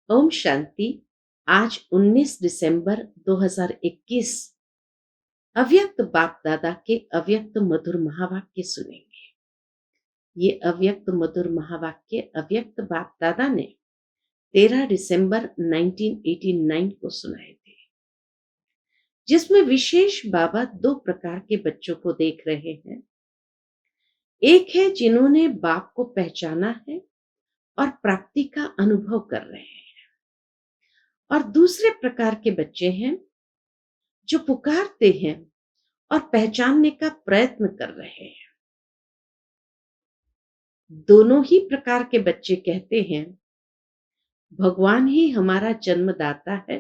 ओम शांति। आज 19 दिसंबर 2021 अव्यक्त बाप दादा के अव्यक्त मधुर महावाक्य सुनेंगे। ये अव्यक्त मधुर महावाक्य अव्यक्त बाप दादा ने 13 दिसंबर 1989 को सुनाए थे, जिसमें विशेष बाबा दो प्रकार के बच्चों को देख रहे हैं। एक है जिन्होंने बाप को पहचाना है और प्राप्ति का अनुभव कर रहे हैं, और दूसरे प्रकार के बच्चे हैं जो पुकारते हैं और पहचानने का प्रयत्न कर रहे हैं। दोनों ही प्रकार के बच्चे कहते हैं, भगवान ही हमारा जन्मदाता है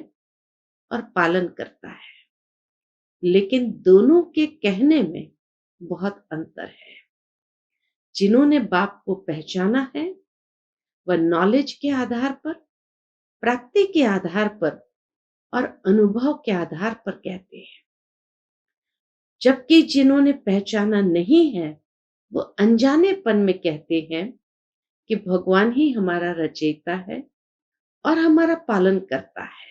और पालन करता है, लेकिन दोनों के कहने में बहुत अंतर है। जिन्होंने बाप को पहचाना है वह नॉलेज के आधार पर, प्राप्ति के आधार पर और अनुभव के आधार पर कहते हैं, जबकि जिन्होंने पहचाना नहीं है वो अनजानेपन में कहते हैं कि भगवान ही हमारा रचयिता है और हमारा पालन करता है।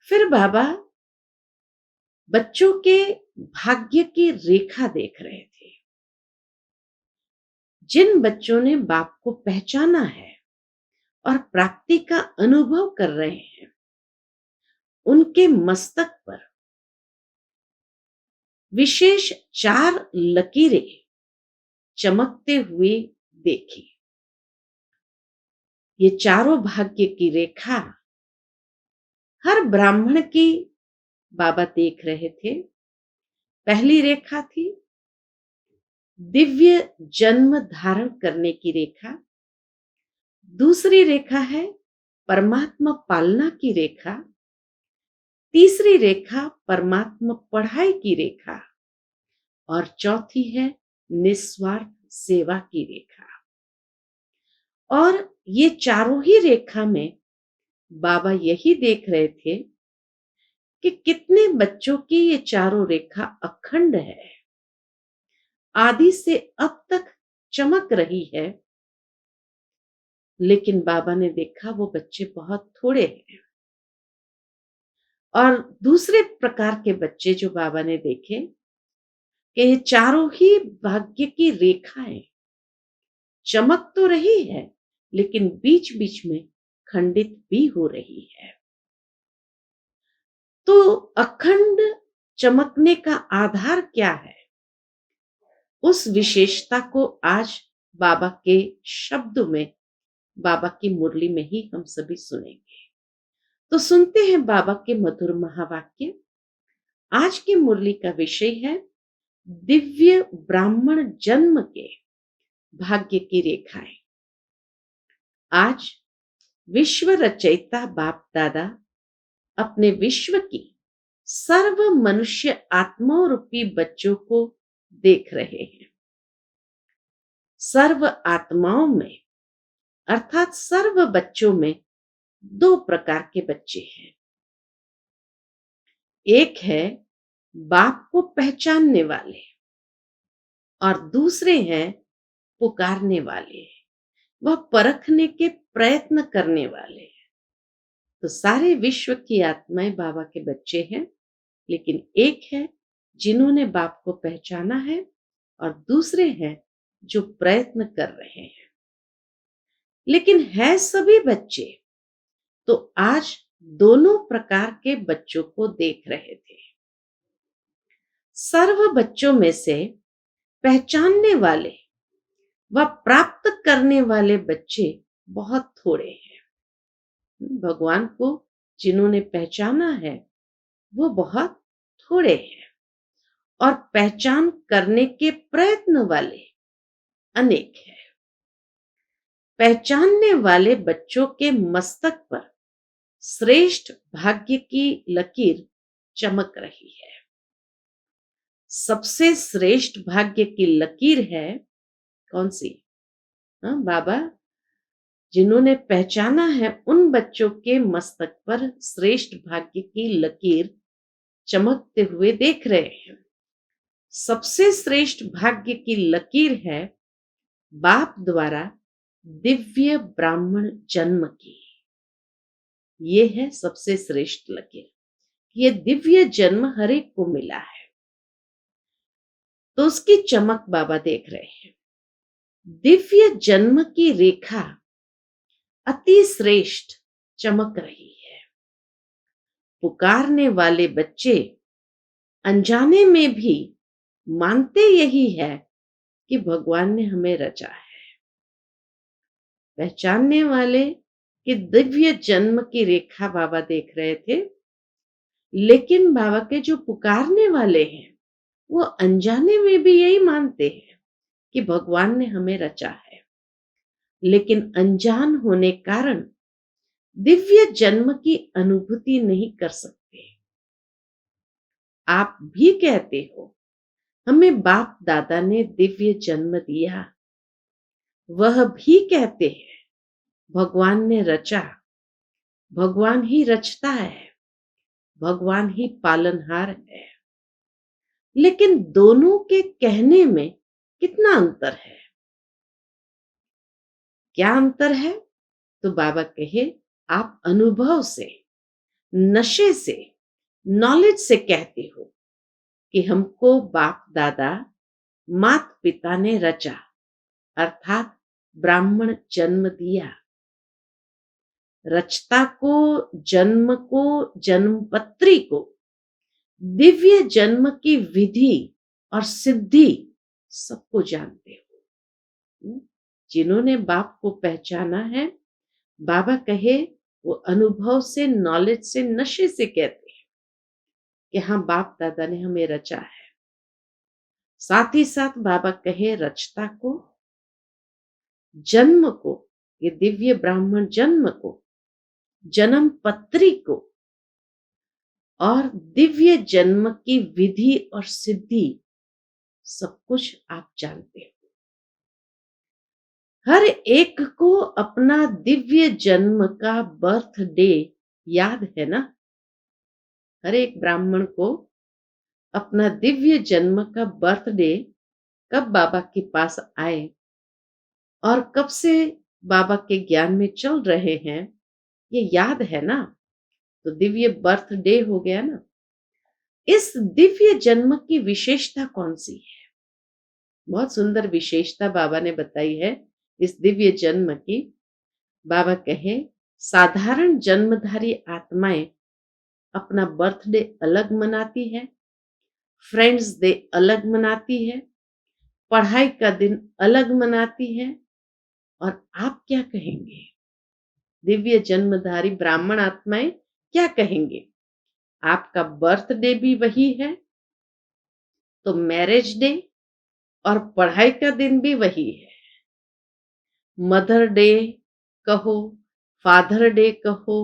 फिर बाबा बच्चों के भाग्य की रेखा देख रहे थे। जिन बच्चों ने बाप को पहचाना है और प्राप्ति का अनुभव कर रहे हैं, उनके मस्तक पर विशेष 4 लकीरें चमकते हुए देखी। ये चारों भाग्य की रेखा हर ब्राह्मण की बाबा देख रहे थे। पहली रेखा थी दिव्य जन्म धारण करने की रेखा, दूसरी रेखा है परमात्मा पालना की रेखा, तीसरी रेखा परमात्मा पढ़ाई की रेखा और चौथी है निस्वार्थ सेवा की रेखा। और ये चारों ही रेखा में बाबा यही देख रहे थे कि कितने बच्चों की ये चारों रेखा अखंड है, आदि से अब तक चमक रही है, लेकिन बाबा ने देखा वो बच्चे बहुत थोड़े हैं। और दूसरे प्रकार के बच्चे जो बाबा ने देखे कि ये चारों ही भाग्य की रेखाएं चमक तो रही है, लेकिन बीच बीच में खंडित भी हो रही है। तो अखंड चमकने का आधार क्या है? उस विशेषता को आज बाबा के शब्दों में, बाबा की मुरली में ही हम सभी सुनेंगे। तो सुनते हैं बाबा के मधुर महावाक्य। आज की मुरली का विषय है दिव्य ब्राह्मण जन्म के भाग्य की रेखाएं। आज विश्व रचयिता बाप दादा अपने विश्व की सर्व मनुष्य आत्माओं रूपी बच्चों को देख रहे हैं। सर्व आत्माओं में अर्थात सर्व बच्चों में दो प्रकार के बच्चे हैं। एक है बाप को पहचानने वाले और दूसरे हैं पुकारने वाले, वह परखने के प्रयत्न करने वाले। तो सारे विश्व की आत्माएं बाबा के बच्चे हैं, लेकिन एक है जिन्होंने बाप को पहचाना है और दूसरे हैं जो प्रयत्न कर रहे हैं। लेकिन है सभी बच्चे, तो आज दोनों प्रकार के बच्चों को देख रहे थे। सर्व बच्चों में से पहचानने वाले व प्राप्त करने वाले बच्चे बहुत थोड़े हैं। भगवान को जिन्होंने पहचाना है वो बहुत थोड़े हैं, और पहचान करने के प्रयत्न वाले अनेक हैं। पहचानने वाले बच्चों के मस्तक पर श्रेष्ठ भाग्य की लकीर चमक रही है। सबसे श्रेष्ठ भाग्य की लकीर है कौन सी? बाबा जिन्होंने पहचाना है उन बच्चों के मस्तक पर श्रेष्ठ भाग्य की लकीर चमकते हुए देख रहे हैं। सबसे श्रेष्ठ भाग्य की लकीर है बाप द्वारा दिव्य ब्राह्मण जन्म की। ये है सबसे श्रेष्ठ लकीर। ये दिव्य जन्म हर एक को मिला है, तो उसकी चमक बाबा देख रहे हैं। दिव्य जन्म की रेखा अति श्रेष्ठ चमक रही है। पुकारने वाले बच्चे अनजाने में भी मानते यही है कि भगवान ने हमें रचा है। पहचानने वाले कि दिव्य जन्म की रेखा बाबा देख रहे थे, लेकिन बाबा के जो पुकारने वाले हैं वो अनजाने में भी यही मानते हैं कि भगवान ने हमें रचा है, लेकिन अनजान होने कारण दिव्य जन्म की अनुभूति नहीं कर सकते। आप भी कहते हो हमें बाप दादा ने दिव्य जन्म दिया, वह भी कहते हैं भगवान ने रचा, भगवान ही रचता है, भगवान ही पालनहार है। लेकिन दोनों के कहने में कितना अंतर है? क्या अंतर है? तो बाबा कहे आप अनुभव से, नशे से, नॉलेज से कहते हो कि हमको बाप दादा, माता पिता ने रचा, अर्थात ब्राह्मण जन्म दिया। रचता को, जन्म को, जन्मपत्री को, दिव्य जन्म की विधि और सिद्धि सबको जानते हो। जिन्होंने बाप को पहचाना है, बाबा कहे वो अनुभव से, नॉलेज से, नशे से कहते हैं कि हाँ बाप दादा ने हमें रचा है। साथ ही साथ बाबा कहे रचता को, जन्म को, ये दिव्य ब्राह्मण जन्म को, जन्म पत्री को और दिव्य जन्म की विधि और सिद्धि सब कुछ आप जानते हो। हर एक को अपना दिव्य जन्म का बर्थडे याद है ना? हर एक ब्राह्मण को अपना दिव्य जन्म का बर्थडे कब बाबा के पास आए और कब से बाबा के ज्ञान में चल रहे हैं, ये याद है ना? तो दिव्य बर्थडे हो गया ना। इस दिव्य जन्म की विशेषता कौन सी है? बहुत सुंदर विशेषता बाबा ने बताई है इस दिव्य जन्म की। बाबा कहे साधारण जन्मधारी आत्माएं अपना बर्थडे अलग मनाती है, फ्रेंड्स डे अलग मनाती है, पढ़ाई का दिन अलग मनाती है। और आप क्या कहेंगे? दिव्य जन्मधारी ब्राह्मण आत्माएं क्या कहेंगे? आपका बर्थडे भी वही है, तो मैरिज डे और पढ़ाई का दिन भी वही है। मदर डे कहो, फादर डे कहो,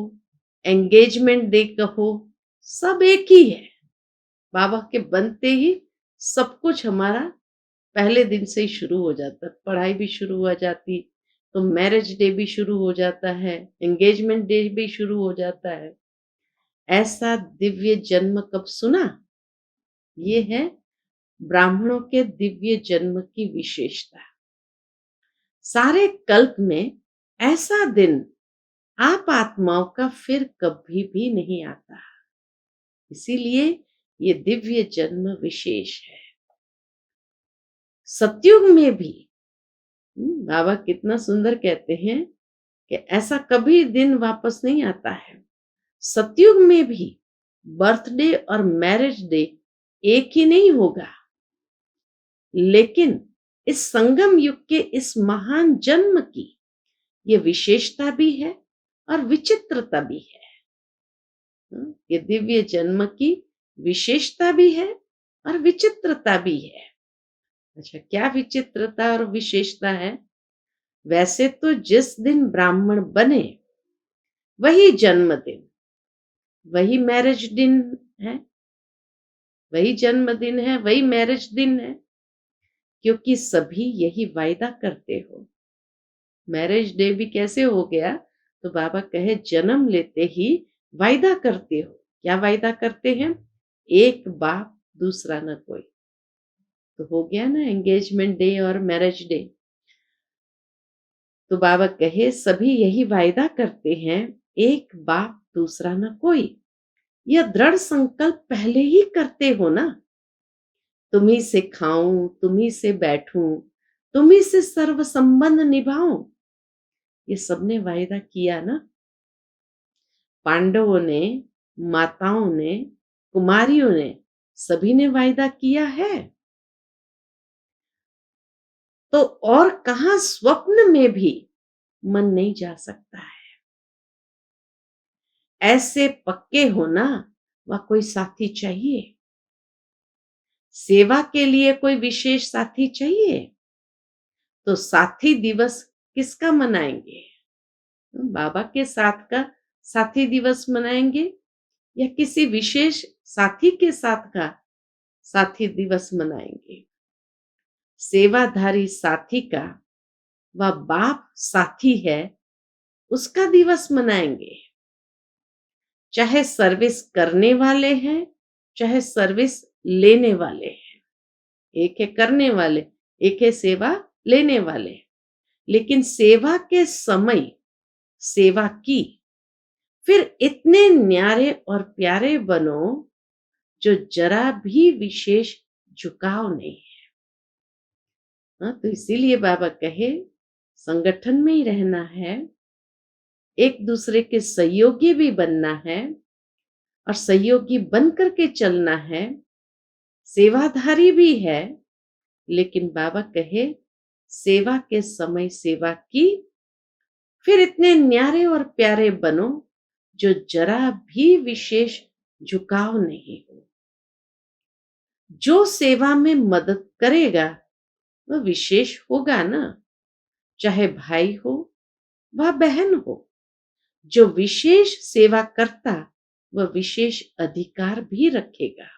एंगेजमेंट डे कहो, सब एक ही है। बाबा के बनते ही सब कुछ हमारा पहले दिन से ही शुरू हो जाता, पढ़ाई भी शुरू हो जाती, तो मैरिज डे भी शुरू हो जाता है, एंगेजमेंट डे भी शुरू हो जाता है। ऐसा दिव्य जन्म कब सुना? ये है ब्राह्मणों के दिव्य जन्म की विशेषता। सारे कल्प में ऐसा दिन आप आत्माओं का फिर कभी भी नहीं आता, इसीलिए ये दिव्य जन्म विशेष है। सतयुग में भी बाबा कितना सुंदर कहते हैं कि ऐसा कभी दिन वापस नहीं आता है। सतयुग में भी बर्थडे और मैरिज डे एक ही नहीं होगा, लेकिन इस संगम युग के इस महान जन्म की ये विशेषता भी है और विचित्रता भी है। ये दिव्य जन्म की विशेषता भी है और विचित्रता भी है। अच्छा, क्या विचित्रता और विशेषता है? वैसे तो जिस दिन ब्राह्मण बने वही जन्मदिन, वही मैरिज दिन है, वही जन्मदिन है, वही मैरिज दिन है, क्योंकि सभी यही वायदा करते हो। मैरिज डे भी कैसे हो गया? तो बाबा कहे जन्म लेते ही वायदा करते हो। क्या वायदा करते हैं? एक बाप दूसरा न कोई। तो हो गया ना एंगेजमेंट डे और मैरिज डे। तो बाबा कहे सभी यही वायदा करते हैं, एक बाप दूसरा न कोई। यह दृढ़ संकल्प पहले ही करते हो ना। तुम्ही से खाऊं, तुम्ही से बैठूं, तुम्ही से सर्व संबंध निभाऊं, ये सबने वायदा किया ना। पांडवों ने, माताओं ने, कुमारियों ने, सभी ने वायदा किया है। तो और कहां स्वप्न में भी मन नहीं जा सकता है। ऐसे पक्के हो ना, वह कोई साथी चाहिए। सेवा के लिए कोई विशेष साथी चाहिए। तो साथी दिवस किसका मनाएंगे? बाबा के साथ का साथी दिवस मनाएंगे या किसी विशेष साथी के साथ का साथी दिवस मनाएंगे? सेवाधारी साथी का, वह बाप साथी है, उसका दिवस मनाएंगे। चाहे सर्विस करने वाले हैं, चाहे सर्विस लेने वाले हैं। एक है करने वाले, एक है सेवा लेने वाले। लेकिन सेवा के समय सेवा की, फिर इतने न्यारे और प्यारे बनो जो जरा भी विशेष झुकाव नहीं है। हाँ, तो इसीलिए बाबा कहे संगठन में ही रहना है, एक दूसरे के सहयोगी भी बनना है और सहयोगी बन करके चलना है। सेवाधारी भी है, लेकिन बाबा कहे सेवा के समय सेवा की, फिर इतने न्यारे और प्यारे बनो जो जरा भी विशेष झुकाव नहीं हो। जो सेवा में मदद करेगा वह विशेष होगा ना, चाहे भाई हो वह बहन हो। जो विशेष सेवा करता वह विशेष अधिकार भी रखेगा।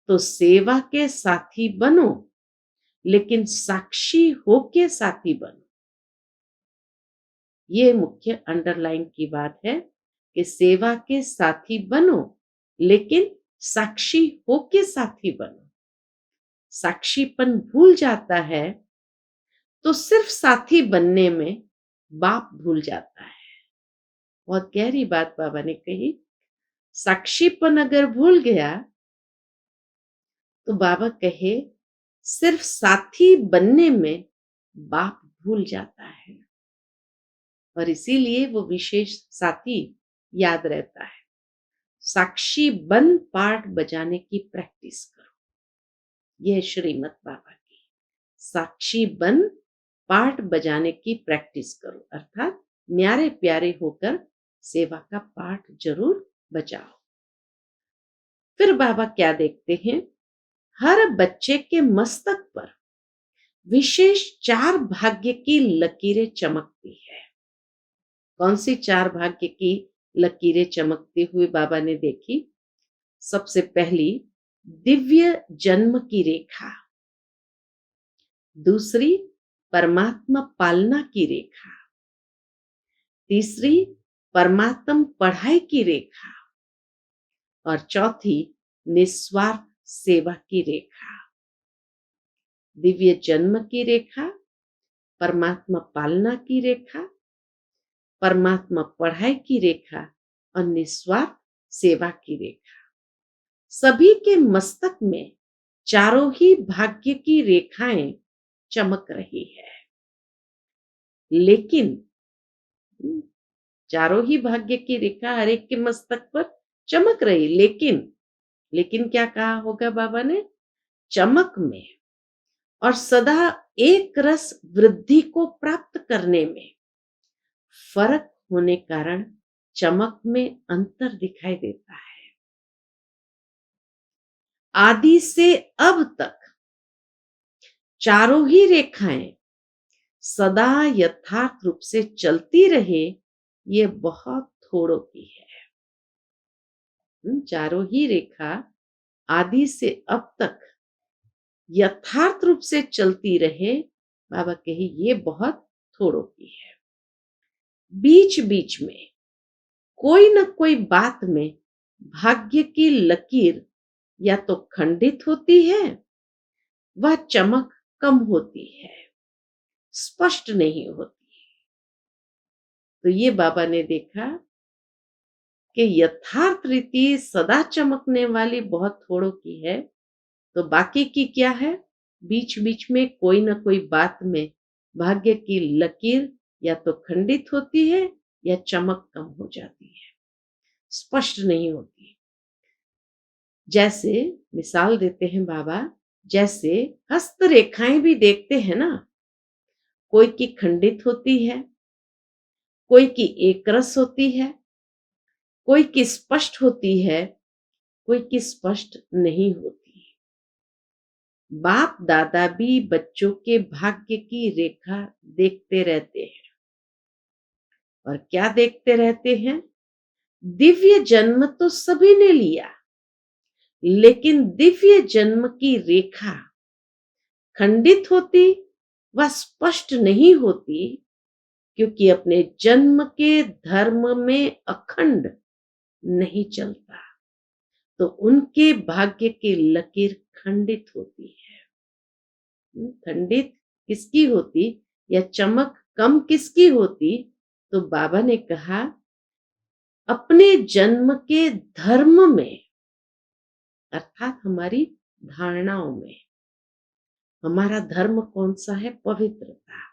तो सेवा के साथी बनो, लेकिन साक्षी होके साथी बनो। ये मुख्य अंडरलाइन की बात है कि सेवा के साथी बनो, लेकिन साक्षी होके साथी बनो। साक्षीपन भूल जाता है तो सिर्फ साथी बनने में बाप भूल जाता है। बहुत गहरी बात बाबा ने कही। साक्षीपन अगर भूल गया तो बाबा कहे सिर्फ साथी बनने में बाप भूल जाता है, और इसीलिए वो विशेष साथी याद रहता है। साक्षी बन पाठ बजाने की प्रैक्टिस करो। यह श्रीमत बाबा की। साक्षी बन पाठ बजाने की प्रैक्टिस करो, अर्थात न्यारे प्यारे होकर सेवा का पाठ जरूर बजाओ। फिर बाबा क्या देखते हैं? हर बच्चे के मस्तक पर विशेष 4 भाग्य की लकीरें चमकती है। कौन सी 4 भाग्य की लकीरें चमकते हुए बाबा ने देखी? सबसे पहली दिव्य जन्म की रेखा, दूसरी परमात्मा पालना की रेखा, तीसरी परमात्म पढ़ाई की रेखा, और चौथी निस्वार्थ सेवा की रेखा। दिव्य जन्म की रेखा, परमात्मा पालना की रेखा, परमात्मा पढ़ाई की रेखा और निस्वार्थ सेवा की रेखा। सभी के मस्तक में चारों ही भाग्य की रेखाएं चमक रही है। लेकिन चारों ही भाग्य की रेखा हर एक के मस्तक पर चमक रही, लेकिन क्या कहा होगा बाबा ने? चमक में और सदा एक रस वृद्धि को प्राप्त करने में फर्क होने कारण चमक में अंतर दिखाई देता है। आदि से अब तक चारों ही रेखाएं सदा यथार्थ रूप से चलती रहे, ये बहुत थोड़ों की है। चारों ही रेखा आदि से अब तक यथार्थ रूप से चलती रहे, बाबा कहे ये बहुत थोड़ों की है। बीच बीच में कोई न कोई बात में भाग्य की लकीर या तो खंडित होती है, वह चमक कम होती है, स्पष्ट नहीं होती। तो ये बाबा ने देखा कि यथार्थ रीति सदा चमकने वाली बहुत थोड़ों की है, तो बाकी की क्या है? बीच बीच में कोई ना कोई बात में भाग्य की लकीर या तो खंडित होती है या चमक कम हो जाती है, स्पष्ट नहीं होती। जैसे मिसाल देते हैं बाबा, जैसे हस्तरेखाएं भी देखते हैं ना, कोई की खंडित होती है, कोई की एक रस होती है, कोई की स्पष्ट होती है, कोई की स्पष्ट नहीं होती। बाप दादा भी बच्चों के भाग्य की रेखा देखते रहते हैं। और क्या देखते रहते हैं? दिव्य जन्म तो सभी ने लिया, लेकिन दिव्य जन्म की रेखा खंडित होती व स्पष्ट नहीं होती, क्योंकि अपने जन्म के धर्म में अखंड नहीं चलता, तो उनके भाग्य की लकीर खंडित होती है। खंडित किसकी होती या चमक कम किसकी होती? तो बाबा ने कहा अपने जन्म के धर्म में, अर्थात हमारी धारणाओं में। हमारा धर्म कौन सा है? पवित्रता।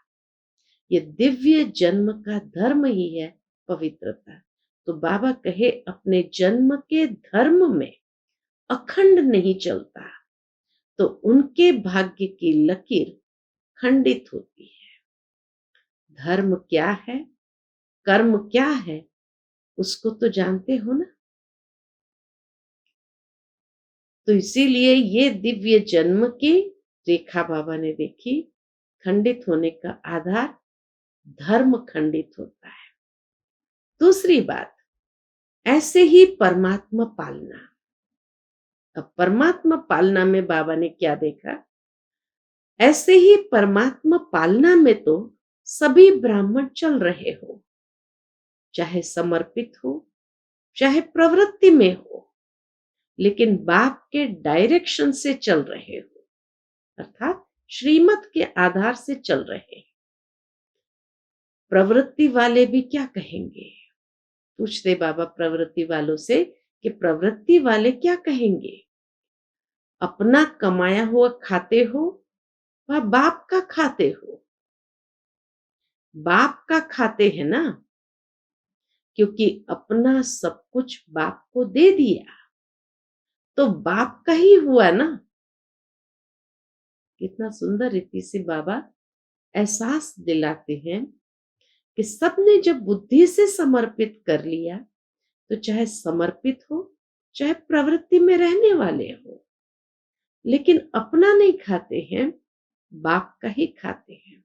ये दिव्य जन्म का धर्म ही है पवित्रता। तो बाबा कहे अपने जन्म के धर्म में अखंड नहीं चलता, तो उनके भाग्य की लकीर खंडित होती है। धर्म क्या है, कर्म क्या है, उसको तो जानते हो ना। तो इसीलिए ये दिव्य जन्म की रेखा बाबा ने देखी, खंडित होने का आधार धर्म खंडित होता है। दूसरी बात, ऐसे ही परमात्मा पालना। अब परमात्मा पालना में बाबा ने क्या देखा? ऐसे ही परमात्मा पालना में तो सभी ब्राह्मण चल रहे हो, चाहे समर्पित हो चाहे प्रवृत्ति में हो, लेकिन बाप के डायरेक्शन से चल रहे हो, अर्थात श्रीमत के आधार से चल रहे हैं। प्रवृत्ति वाले भी क्या कहेंगे? पूछते बाबा प्रवृत्ति वालों से कि प्रवृत्ति वाले क्या कहेंगे? अपना कमाया हुआ खाते हो व बाप का खाते हो? बाप का खाते हैं ना, क्योंकि अपना सब कुछ बाप को दे दिया, तो बाप का ही हुआ ना। कितना सुंदर रीति से बाबा एहसास दिलाते हैं कि सबने जब बुद्धि से समर्पित कर लिया, तो चाहे समर्पित हो चाहे प्रवृत्ति में रहने वाले हो, लेकिन अपना नहीं खाते हैं, बाप का ही खाते हैं।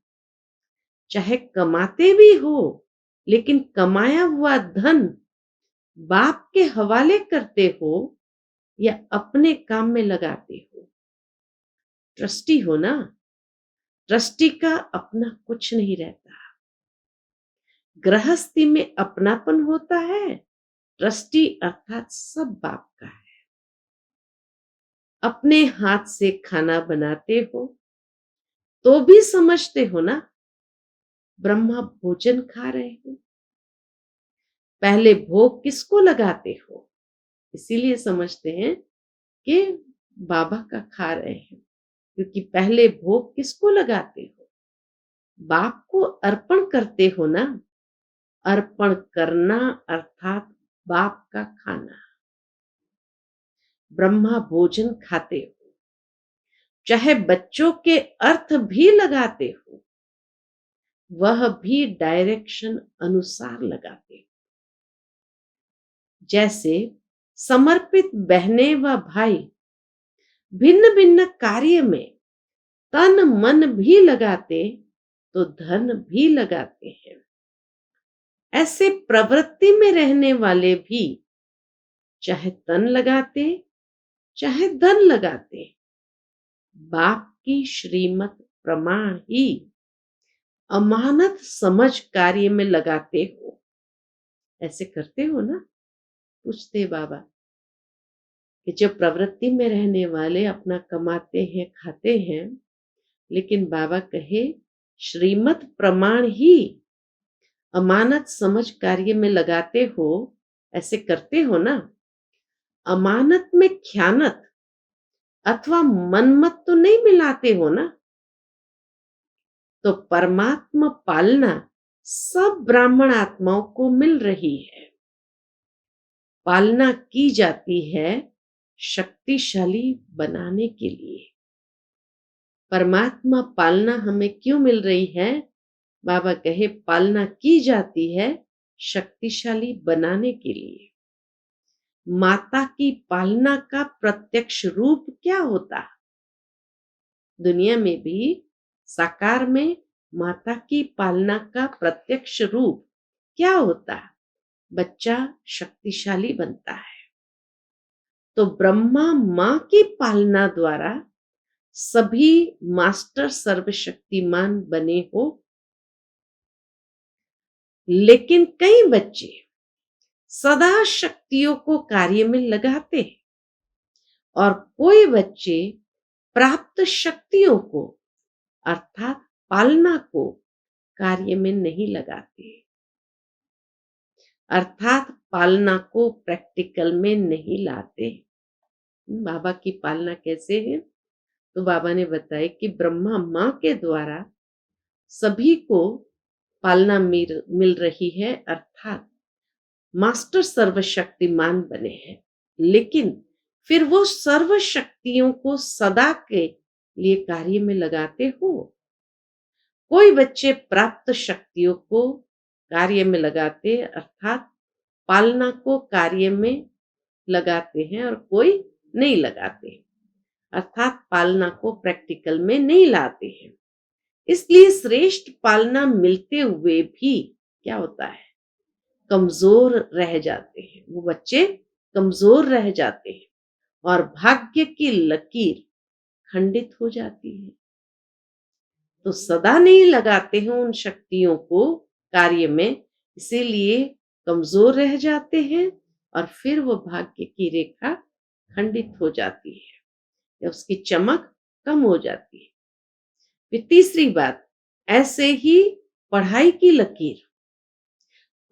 चाहे कमाते भी हो, लेकिन कमाया हुआ धन बाप के हवाले करते हो या अपने काम में लगाते हो। ट्रस्टी हो ना, ट्रस्टी का अपना कुछ नहीं रहता। गृहस्थी में अपनापन होता है, ट्रस्टी अर्थात सब बाप का है। अपने हाथ से खाना बनाते हो तो भी समझते हो ना ब्रह्मा भोजन खा रहे हो। पहले भोग किसको लगाते हो? इसीलिए समझते हैं कि बाबा का खा रहे हैं, क्योंकि पहले भोग किसको लगाते हो? बाप को अर्पण करते हो ना। अर्पण करना अर्थात बाप का खाना। ब्रह्मा भोजन खाते हो, चाहे बच्चों के अर्थ भी लगाते हो, वह भी डायरेक्शन अनुसार लगाते हो। जैसे समर्पित बहनें व भाई भिन्न भिन्न कार्य में तन मन भी लगाते, तो धन भी लगाते हैं। ऐसे प्रवृत्ति में रहने वाले भी चाहे तन लगाते चाहे धन लगाते, बाप की श्रीमत प्रमाण ही अमानत समझ कार्य में लगाते हो। ऐसे करते हो ना? पूछते बाबा कि जब प्रवृत्ति में रहने वाले अपना कमाते हैं खाते हैं, लेकिन बाबा कहे श्रीमत प्रमाण ही अमानत समझ कार्य में लगाते हो, ऐसे करते हो ना, अमानत में ख़यानत अथवा मनमत तो नहीं मिलाते हो ना? तो परमात्मा पालना सब ब्राह्मण आत्माओं को मिल रही है। पालना की जाती है शक्तिशाली बनाने के लिए। परमात्मा पालना हमें क्यों मिल रही है? बाबा कहे पालना की जाती है शक्तिशाली बनाने के लिए। माता की पालना का प्रत्यक्ष रूप क्या होता? दुनिया में भी साकार में माता की पालना का प्रत्यक्ष रूप क्या होता? बच्चा शक्तिशाली बनता है। तो ब्रह्मा मां की पालना द्वारा सभी मास्टर सर्वशक्तिमान बने हो, लेकिन कई बच्चे सदा शक्तियों को कार्य में लगाते हैं और कोई बच्चे प्राप्त शक्तियों को अर्थात पालना को कार्य में नहीं लगाते, अर्थात पालना को प्रैक्टिकल में नहीं लाते। बाबा की पालना कैसे है? तो बाबा ने बताया कि ब्रह्मा मां के द्वारा सभी को पालना मिल रही है, अर्थात मास्टर सर्वशक्तिमान बने हैं, लेकिन फिर वो सर्व शक्तियों को सदा के लिए कार्य में लगाते हो। कोई बच्चे प्राप्त शक्तियों को कार्य में लगाते अर्थात पालना को कार्य में लगाते हैं और कोई नहीं लगाते, अर्थात पालना को प्रैक्टिकल में नहीं लाते हैं। इसलिए श्रेष्ठ पालना मिलते हुए भी क्या होता है? कमजोर रह जाते हैं। वो बच्चे कमजोर रह जाते हैं और भाग्य की लकीर खंडित हो जाती है। तो सदा नहीं लगाते हैं उन शक्तियों को कार्य में, इसीलिए कमजोर रह जाते हैं और फिर वो भाग्य की रेखा खंडित हो जाती है या उसकी चमक कम हो जाती है। फिर तीसरी बात, ऐसे ही पढ़ाई की लकीर,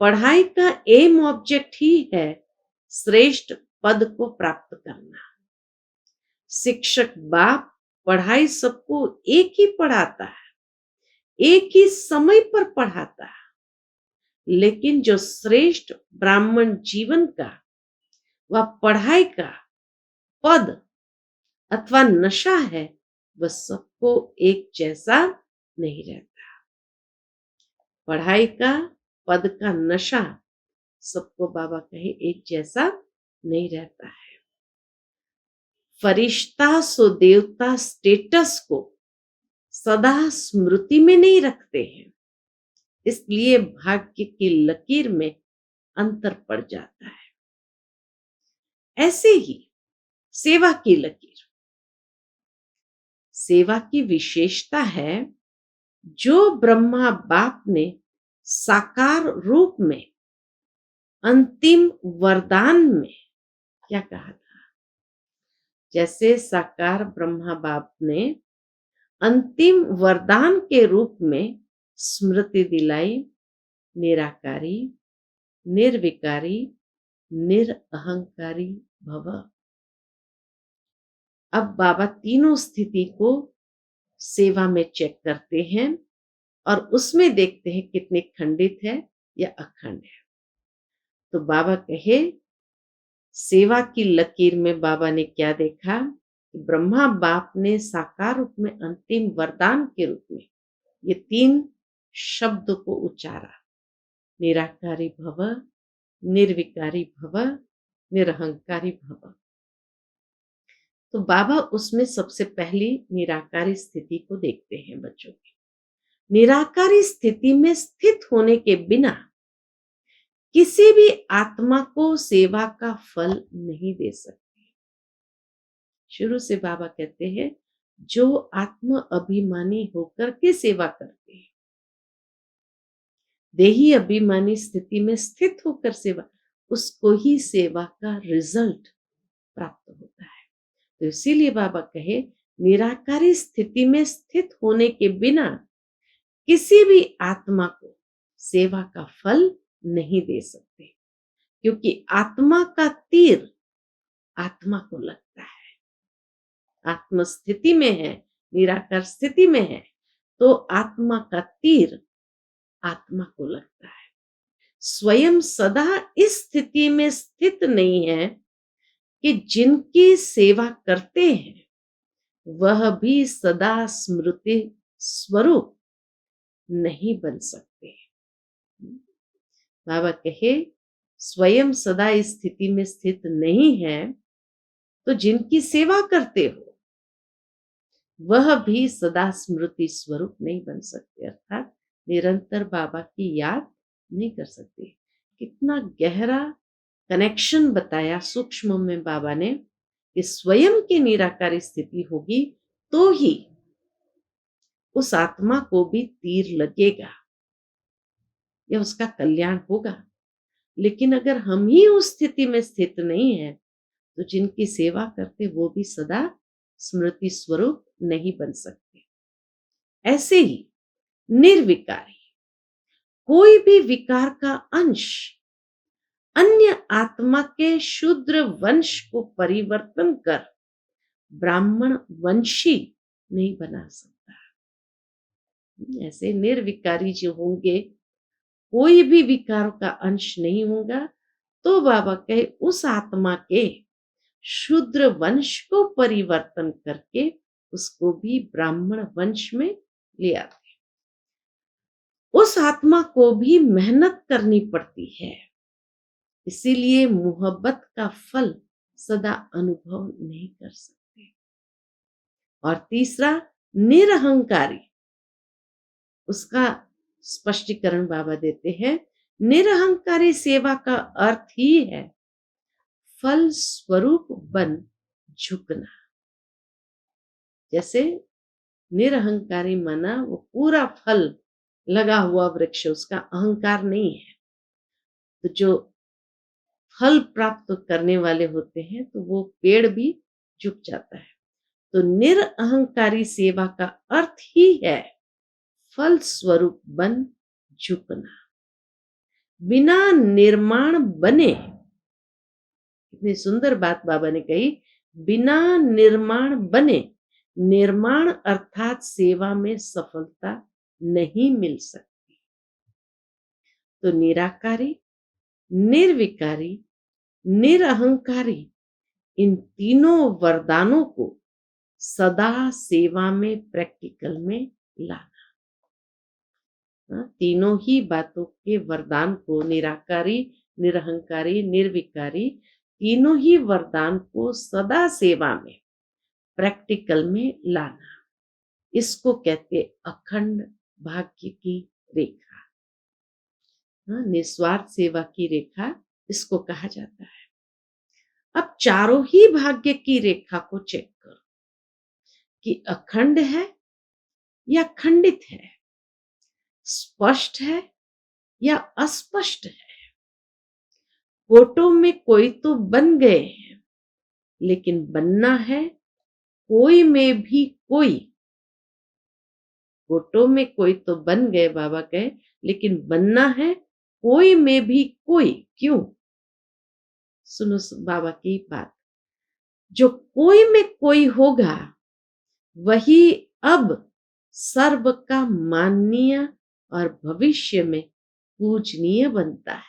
पढ़ाई का एम ऑब्जेक्ट ही है श्रेष्ठ पद को प्राप्त करना। शिक्षक बाप पढ़ाई सबको एक ही पढ़ाता है, एक ही समय पर पढ़ाता है, लेकिन जो श्रेष्ठ ब्राह्मण जीवन का वह पढ़ाई का पद अथवा नशा है, वह सबको एक जैसा नहीं रहता। पढ़ाई का पद का नशा सबको बाबा कहे एक जैसा नहीं रहता है। फरिश्ता सो देवता स्टेटस को सदा स्मृति में नहीं रखते हैं, इसलिए भाग्य की लकीर में अंतर पड़ जाता है। ऐसे ही सेवा की लकीर, सेवा की विशेषता है जो ब्रह्मा बाप ने साकार रूप में अंतिम वरदान में क्या कहा था? जैसे साकार ब्रह्मा बाप ने अंतिम वरदान के रूप में स्मृति दिलाई, निराकारी, निर्विकारी, निरअहंकारी भव। अब बाबा तीनों स्थिति को सेवा में चेक करते हैं और उसमें देखते हैं कितने खंडित है या अखंड है। तो बाबा कहे सेवा की लकीर में बाबा ने क्या देखा? ब्रह्मा बाप ने साकार रूप में अंतिम वरदान के रूप में ये 3 शब्द को उच्चारा, निराकारी भव, निर्विकारी भव, निरहंकारी भव। तो बाबा उसमें सबसे पहली निराकारी स्थिति को देखते हैं बच्चों की। निराकारी स्थिति में स्थित होने के बिना किसी भी आत्मा को सेवा का फल नहीं दे सकते। शुरू से बाबा कहते हैं जो आत्म अभिमानी होकर के सेवा करते हैं, देही अभिमानी स्थिति में स्थित होकर सेवा, उसको ही सेवा का रिजल्ट प्राप्त होता है। तो इसीलिए बाबा कहे निराकारी स्थिति में स्थित होने के बिना किसी भी आत्मा को सेवा का फल नहीं दे सकते। क्योंकि आत्मा का तीर आत्मा को लगता है। आत्म स्थिति में है, निराकार स्थिति में है, तो आत्मा का तीर आत्मा को लगता है। स्वयं सदा इस स्थिति में स्थित नहीं है कि जिनकी सेवा करते हैं वह भी सदा स्मृति स्वरूप नहीं बन सकते। बाबा कहे स्वयं सदा इस स्थिति में स्थित नहीं है तो जिनकी सेवा करते हो वह भी सदा स्मृति स्वरूप नहीं बन सकते, अर्थात निरंतर बाबा की याद नहीं कर सकते। कितना गहरा कनेक्शन बताया सूक्ष्म में बाबा ने कि स्वयं की निराकारी स्थिति होगी तो ही उस आत्मा को भी तीर लगेगा या उसका कल्याण होगा। लेकिन अगर हम ही उस स्थिति में स्थित नहीं है तो जिनकी सेवा करते वो भी सदा स्मृति स्वरूप नहीं बन सकते। ऐसे ही निर्विकारी, कोई भी विकार का अंश अन्य आत्मा के शूद्र वंश को परिवर्तन कर ब्राह्मण वंशी नहीं बना सकता। ऐसे निर्विकारी जो होंगे, कोई भी विकारों का अंश नहीं होगा, तो बाबा कहे उस आत्मा के शूद्र वंश को परिवर्तन करके उसको भी ब्राह्मण वंश में ले आते। उस आत्मा को भी मेहनत करनी पड़ती है, इसीलिए मोहब्बत का फल सदा अनुभव नहीं कर सकते। और तीसरा निरहंकारी, उसका स्पष्टीकरण बाबा देते हैं। निरहंकारी सेवा का अर्थ ही है फल स्वरूप बन झुकना। जैसे निरहंकारी माना वो पूरा फल लगा हुआ वृक्ष, उसका अहंकार नहीं है, तो जो फल प्राप्त करने वाले होते हैं तो वो पेड़ भी झुक जाता है। तो निरअहंकारी सेवा का अर्थ ही है फल स्वरूप बन झुकना। बिना निर्माण बने, इतनी सुंदर बात बाबा ने कही, बिना निर्माण बने, निर्माण अर्थात सेवा में सफलता नहीं मिल सकती। तो निराकारी, निर्विकारी, निरअहंकारी, इन तीनों वरदानों को सदा सेवा में प्रैक्टिकल में लाना। तीनों ही बातों के वरदान को, निराकारी, निरहंकारी, निर्विकारी, तीनों ही वरदान को सदा सेवा में प्रैक्टिकल में लाना, इसको कहते अखंड भाग्य की रेखा। निस्वार्थ सेवा की रेखा इसको कहा जाता है। अब चारों ही भाग्य की रेखा को चेक करो कि अखंड है या खंडित है, स्पष्ट है या अस्पष्ट है। फोटो में कोई तो बन गए हैं, लेकिन बनना है कोई में भी कोई। फोटो में कोई तो बन गए बाबा कहे, लेकिन बनना है कोई में भी कोई। क्यों? सुनो बाबा की बात। जो कोई में कोई होगा वही अब सर्व का माननीय और भविष्य में पूजनीय बनता है।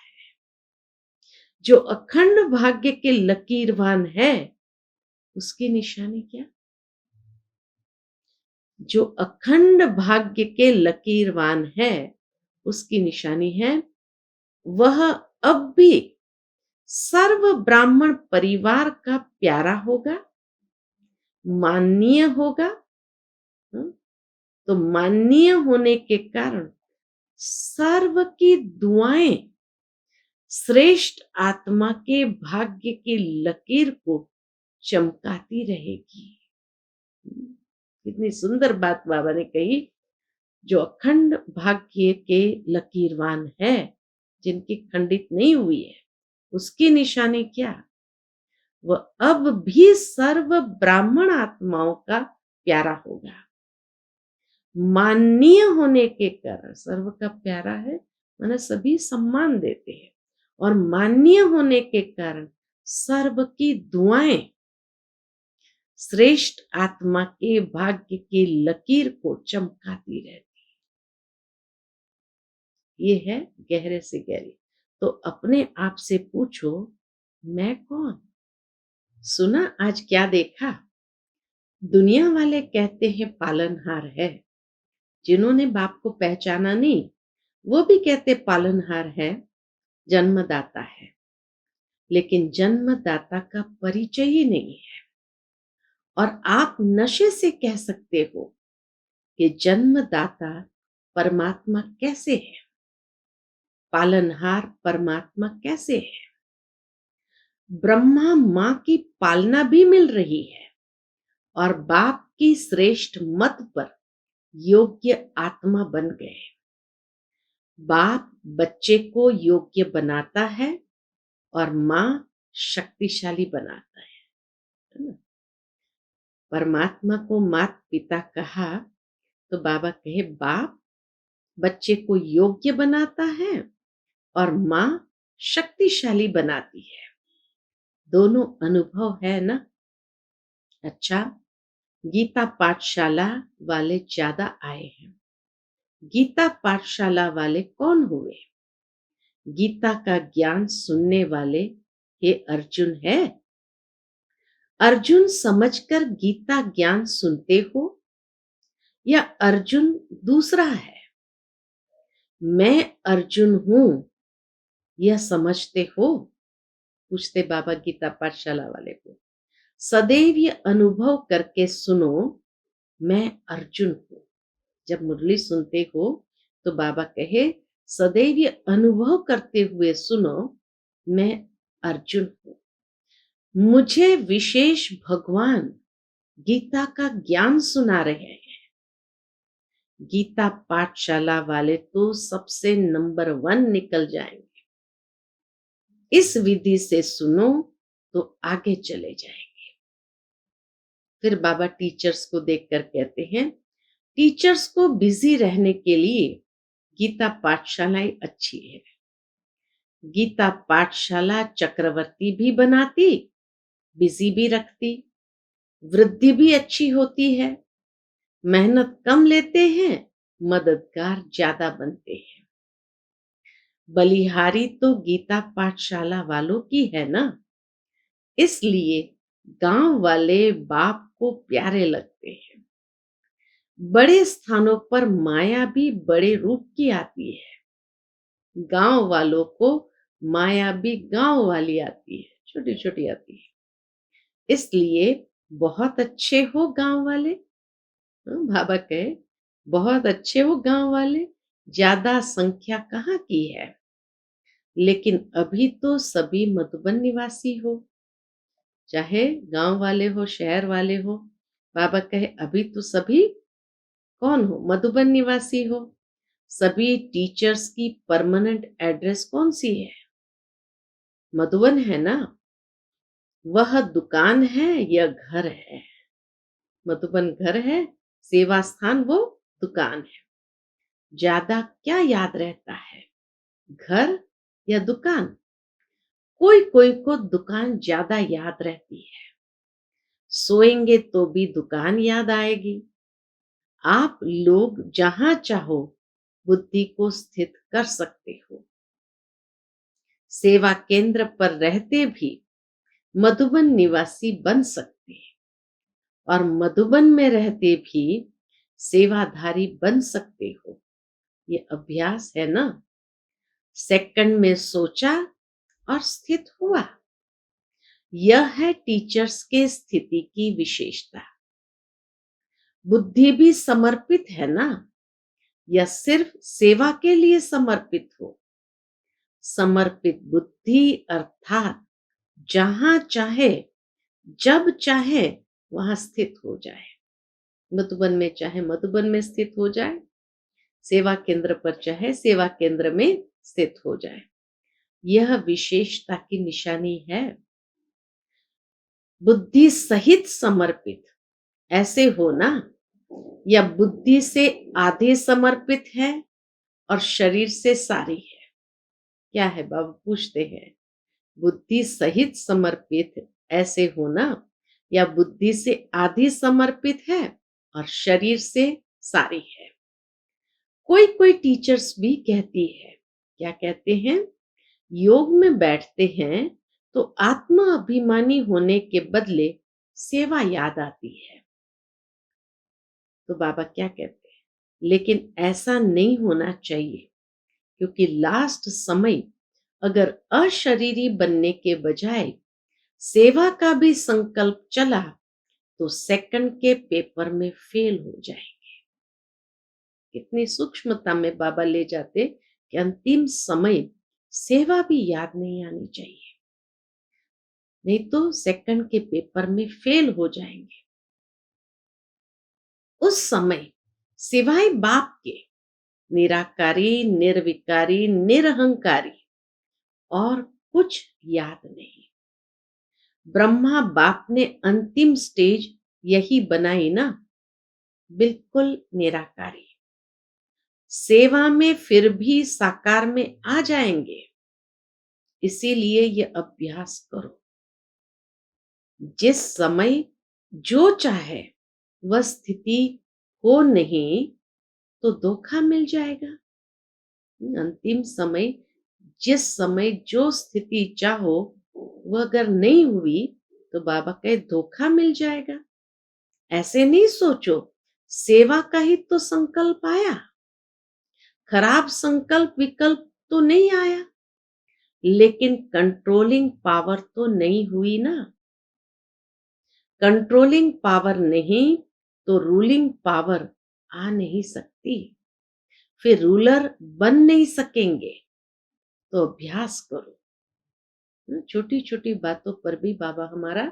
जो अखंड भाग्य के लकीरवान है उसकी निशानी क्या? जो अखंड भाग्य के लकीरवान है उसकी निशानी है वह अब भी सर्व ब्राह्मण परिवार का प्यारा होगा, माननीय होगा। तो माननीय होने के कारण सर्व की दुआएं श्रेष्ठ आत्मा के भाग्य की लकीर को चमकाती रहेगी। कितनी सुंदर बात बाबा ने कही। जो अखंड भाग्य के लकीरवान है, जिनकी खंडित नहीं हुई है, उसकी निशानी क्या? वह अब भी सर्व ब्राह्मण आत्माओं का प्यारा होगा। माननीय होने के कारण सर्व का प्यारा है, माना सभी सम्मान देते हैं और माननीय होने के कारण सर्व की दुआएं श्रेष्ठ आत्मा के भाग्य की लकीर को चमकाती रहती। ये है गहरे से गहरी। तो अपने आप से पूछो, मैं कौन? सुना आज क्या देखा? दुनिया वाले कहते हैं पालनहार है। जिन्होंने बाप को पहचाना नहीं, वो भी कहते पालनहार है, जन्मदाता है। लेकिन जन्मदाता का परिचय ही नहीं है। और आप नशे से कह सकते हो कि जन्मदाता परमात्मा कैसे है, पालनहार परमात्मा कैसे है। ब्रह्मा माँ की पालना भी मिल रही है और बाप की श्रेष्ठ मत पर योग्य आत्मा बन गए। बाप बच्चे को योग्य बनाता है और माँ शक्तिशाली बनाता है ना। परमात्मा को माता पिता कहा तो बाबा कहे बाप बच्चे को योग्य बनाता है और माँ शक्तिशाली बनाती है। दोनों अनुभव है ना। अच्छा, गीता पाठशाला वाले ज्यादा आए हैं। गीता पाठशाला वाले कौन हुए? गीता का ज्ञान सुनने वाले हे अर्जुन है। अर्जुन समझकर गीता ज्ञान सुनते हो या अर्जुन दूसरा है? मैं अर्जुन हूं यह समझते हो? पूछते बाबा गीता पाठशाला वाले को। सदैव ये अनुभव करके सुनो, मैं अर्जुन हूं। जब मुरली सुनते हो तो बाबा कहे सदैव ये अनुभव करते हुए सुनो, मैं अर्जुन हूं। मुझे विशेष भगवान गीता का ज्ञान सुना रहे हैं। गीता पाठशाला वाले तो सबसे नंबर 1 निकल जाएंगे। इस विधि से सुनो तो आगे चले जाएंगे। फिर बाबा टीचर्स को देखकर कहते हैं, टीचर्स को बिजी रहने के लिए गीता पाठशालाएं अच्छी है। गीता पाठशाला चक्रवर्ती भी बनाती, बिजी भी रखती, वृद्धि भी अच्छी होती है, मेहनत कम लेते हैं, मददगार ज्यादा बनते हैं। बलिहारी तो गीता पाठशाला वालों की है ना, इसलिए गांव वाले बाप को प्यारे लगते हैं। बड़े स्थानों पर माया भी बड़े रूप की आती है। गांव वालों को माया भी गांव वाली आती है, छोटी छोटी आती है। इसलिए बहुत अच्छे हो गांव वाले। बाबा कहे बहुत अच्छे हो गांव वाले, ज्यादा संख्या कहाँ की है। लेकिन अभी तो सभी मधुबन निवासी हो, चाहे गांव वाले हो शहर वाले हो। बाबा कहे अभी तो सभी कौन हो, मधुबन निवासी हो। सभी टीचर्स की परमानेंट एड्रेस कौन सी है? मधुबन है ना। वह दुकान है या घर है? मधुबन घर है, सेवा स्थान वो दुकान है। ज्यादा क्या याद रहता है, घर या दुकान? कोई कोई को दुकान ज्यादा याद रहती है। सोएंगे तो भी दुकान याद आएगी। आप लोग जहां चाहो बुद्धि को स्थित कर सकते हो। सेवा केंद्र पर रहते भी मधुबन निवासी बन सकते हैं और मधुबन में रहते भी सेवाधारी बन सकते हो। ये अभ्यास है ना। सेकंड में सोचा और स्थित हुआ। यह है टीचर्स के स्थिति की विशेषता। बुद्धि भी समर्पित है ना, या सिर्फ सेवा के लिए समर्पित हो? समर्पित बुद्धि अर्थात जहां चाहे जब चाहे वहां स्थित हो जाए। मधुबन में चाहे मधुबन में स्थित हो जाए, सेवा केंद्र पर चाहे सेवा केंद्र में स्थित हो जाए। यह विशेषता की निशानी है। बुद्धि सहित समर्पित ऐसे हो ना, या बुद्धि से आधे समर्पित है और शरीर से सारी है। क्या है बाबा पूछते हैं, बुद्धि सहित समर्पित ऐसे होना, या बुद्धि से आधी समर्पित है और शरीर से सारी है। कोई कोई टीचर्स भी कहती है, क्या कहते हैं, योग में बैठते हैं तो आत्मा अभिमानी होने के बदले सेवा याद आती है। तो बाबा क्या कहते हैं, लेकिन ऐसा नहीं होना चाहिए, क्योंकि लास्ट समय अगर अशरीरी बनने के बजाय सेवा का भी संकल्प चला तो सेकंड के पेपर में फेल हो जाएंगे। कितनी सूक्ष्मता में बाबा ले जाते कि अंतिम समय सेवा भी याद नहीं आनी चाहिए, नहीं तो सेकंड के पेपर में फेल हो जाएंगे। उस समय सिवाय बाप के निराकारी, निर्विकारी, निरहंकारी और कुछ याद नहीं। ब्रह्मा बाप ने अंतिम स्टेज यही बनाई ना, बिल्कुल निराकारी। सेवा में फिर भी साकार में आ जाएंगे, इसीलिए ये अभ्यास करो। जिस समय जो चाहे वह स्थिति हो नहीं तो धोखा मिल जाएगा। अंतिम समय जिस समय जो स्थिति चाहो वह अगर नहीं हुई तो बाबा कहे धोखा मिल जाएगा। ऐसे नहीं सोचो, सेवा का ही तो संकल्प आया, खराब संकल्प विकल्प तो नहीं आया, लेकिन कंट्रोलिंग पावर तो नहीं हुई ना। कंट्रोलिंग पावर नहीं तो रूलिंग पावर आ नहीं सकती, फिर रूलर बन नहीं सकेंगे। तो अभ्यास करो। छोटी छोटी बातों पर भी बाबा हमारा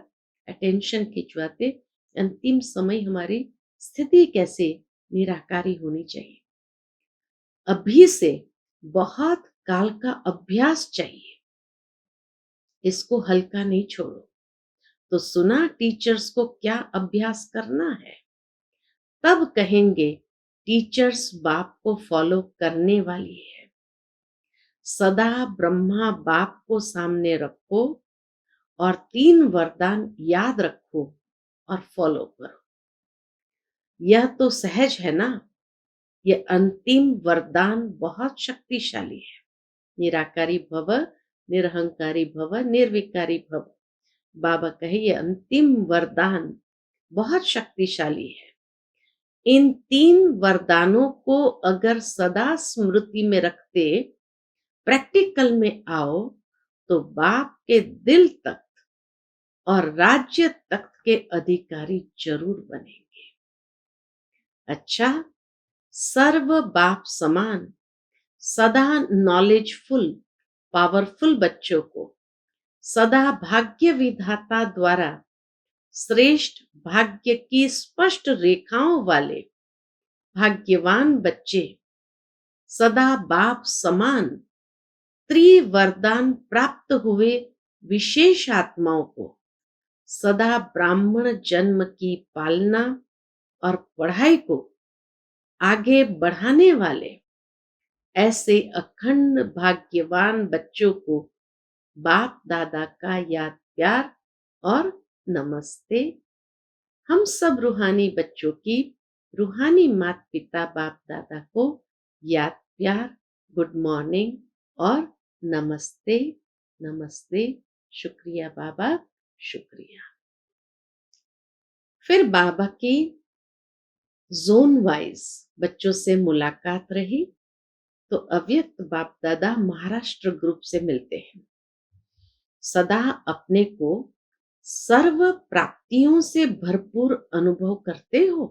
अटेंशन खिंचवाते, अंतिम समय हमारी स्थिति कैसे निराकारी होनी चाहिए। अभी से बहुत काल का अभ्यास चाहिए, इसको हल्का नहीं छोड़ो। तो सुना टीचर्स को क्या अभ्यास करना है, तब कहेंगे टीचर्स बाप को फॉलो करने वाली है। सदा ब्रह्मा बाप को सामने रखो और 3 वरदान याद रखो और फॉलो करो। यह तो सहज है ना। यह अंतिम वरदान बहुत शक्तिशाली है। निराकारी भव, निरहंकारी भव, निर्विकारी भव। बाबा कहे ये अंतिम वरदान बहुत शक्तिशाली है। इन 3 वरदानों को अगर सदा स्मृति में रखते प्रैक्टिकल में आओ तो बाप के दिल तक और राज्य तख्त के अधिकारी जरूर बनेंगे। अच्छा, सर्व बाप समान सदा नॉलेजफुल पावरफुल बच्चों को सदा भाग्य विधाता द्वारा श्रेष्ठ भाग्य की स्पष्ट रेखाओं वाले भाग्यवान बच्चे, सदा बाप समान त्रिवरदान प्राप्त हुए विशेष आत्माओं को सदा ब्राह्मण जन्म की पालना और पढ़ाई को आगे बढ़ाने वाले ऐसे अखंड भाग्यवान बच्चों को बाप दादा का याद प्यार और नमस्ते। हम सब रूहानी बच्चों की रूहानी माता पिता बाप दादा को याद प्यार, गुड मॉर्निंग और नमस्ते। नमस्ते, शुक्रिया बाबा, शुक्रिया। फिर बाबा की जोन वाइज बच्चों से मुलाकात रही तो अव्यक्त बाप दादा महाराष्ट्र ग्रुप से मिलते हैं। सदा अपने को सर्व प्राप्तियों से भरपूर अनुभव करते हो,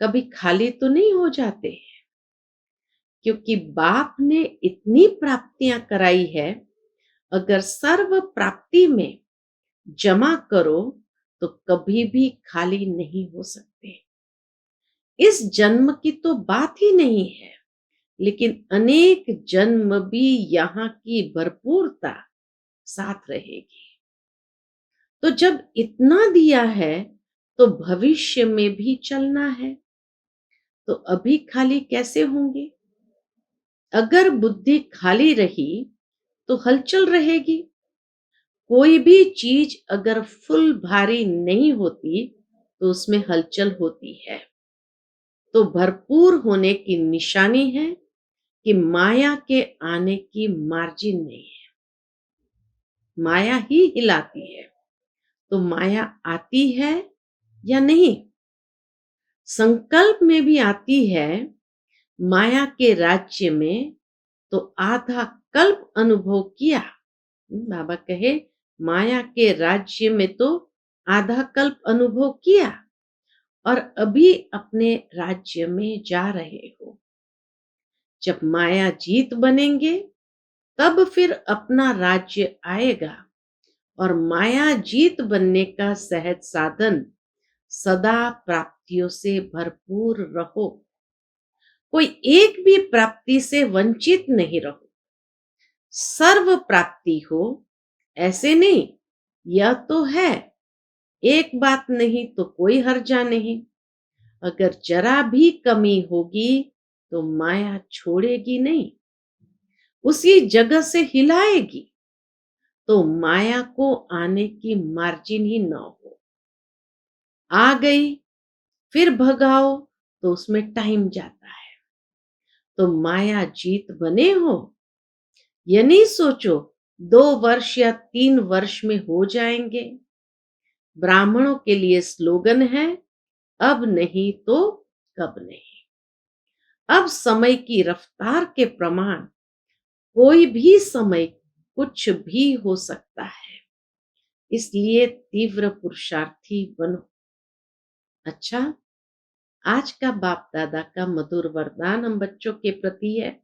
कभी खाली तो नहीं हो जाते, क्योंकि बाप ने इतनी प्राप्तियां कराई है, अगर सर्व प्राप्ति में जमा करो तो कभी भी खाली नहीं हो सकते। इस जन्म की तो बात ही नहीं है, लेकिन अनेक जन्म भी यहाँ की भरपूरता साथ रहेगी। तो जब इतना दिया है तो भविष्य में भी चलना है, तो अभी खाली कैसे होंगे। अगर बुद्धि खाली रही तो हलचल रहेगी। कोई भी चीज अगर फुल भारी नहीं होती तो उसमें हलचल होती है। तो भरपूर होने की निशानी है कि माया के आने की मार्जिन नहीं है। माया ही हिलाती है। तो माया आती है या नहीं? संकल्प में भी आती है। माया के राज्य में तो आधा कल्प अनुभव किया। बाबा कहे माया के राज्य में तो आधा कल्प अनुभव किया और अभी अपने राज्य में जा रहे हो। जब माया जीत बनेंगे तब फिर अपना राज्य आएगा और माया जीत बनने का सहज साधन सदा प्राप्तियों से भरपूर रहो। कोई एक भी प्राप्ति से वंचित नहीं रहो। सर्व प्राप्ति हो ऐसे नहीं। यह तो है, एक बात नहीं तो कोई हर्जा नहीं। अगर जरा भी कमी होगी तो माया छोड़ेगी नहीं, उसी जगह से हिलाएगी। तो माया को आने की मार्जिन ही न हो। आ गई फिर भगाओ तो उसमें टाइम जाता है। तो माया जीत बने हो। ये नहीं सोचो 2 वर्ष या 3 वर्ष में हो जाएंगे। ब्राह्मणों के लिए स्लोगन है, अब नहीं तो कब नहीं। अब समय की रफ्तार के प्रमाण कोई भी समय कुछ भी हो सकता है। इसलिए तीव्र पुरुषार्थी बनो। अच्छा, आज का बाप दादा का मधुर वरदान हम बच्चों के प्रति है,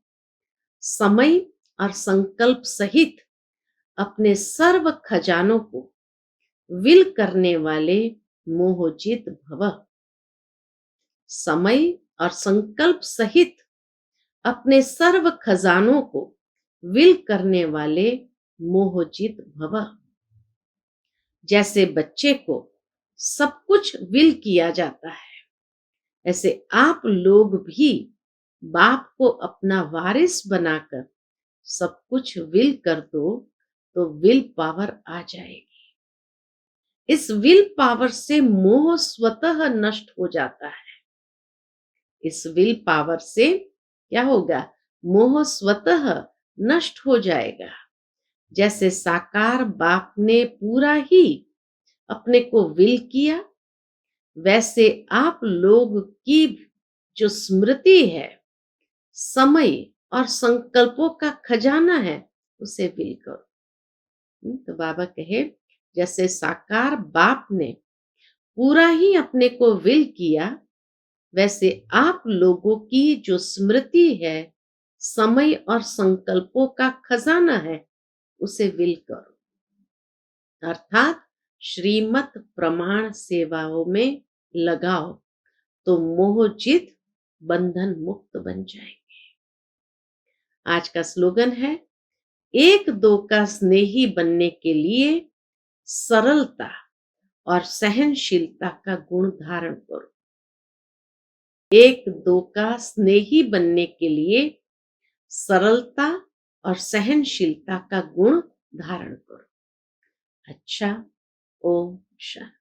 समय और संकल्प सहित अपने सर्व खजानों को विल करने वाले मोहजित भव। समय और संकल्प सहित अपने सर्व खजानों को विल करने वाले मोहजित भव। जैसे बच्चे को सब कुछ विल किया जाता है, ऐसे आप लोग भी बाप को अपना वारिस बनाकर सब कुछ विल कर दो तो विल पावर आ जाएगी। इस विल पावर से मोह स्वतः नष्ट हो जाता है। इस विल पावर से क्या होगा? मोह स्वतः नष्ट हो जाएगा। जैसे साकार बाप ने पूरा ही अपने को विल किया, वैसे आप लोग की जो स्मृति है, समय और संकल्पों का खजाना है, उसे विल करो। तो बाबा कहे जैसे साकार बाप ने पूरा ही अपने को विल किया, वैसे आप लोगों की जो स्मृति है, समय और संकल्पों का खजाना है, उसे विल करो। अर्थात श्रीमत प्रमाण सेवाओं में लगाओ तो मोहजित बंधन मुक्त बन जाएंगे। आज का स्लोगन है, एक दो का स्नेही बनने के लिए सरलता और सहनशीलता का गुण धारण करो। एक दो का स्नेही बनने के लिए सरलता और सहनशीलता का गुण धारण करो। अच्छा, ओम शांति।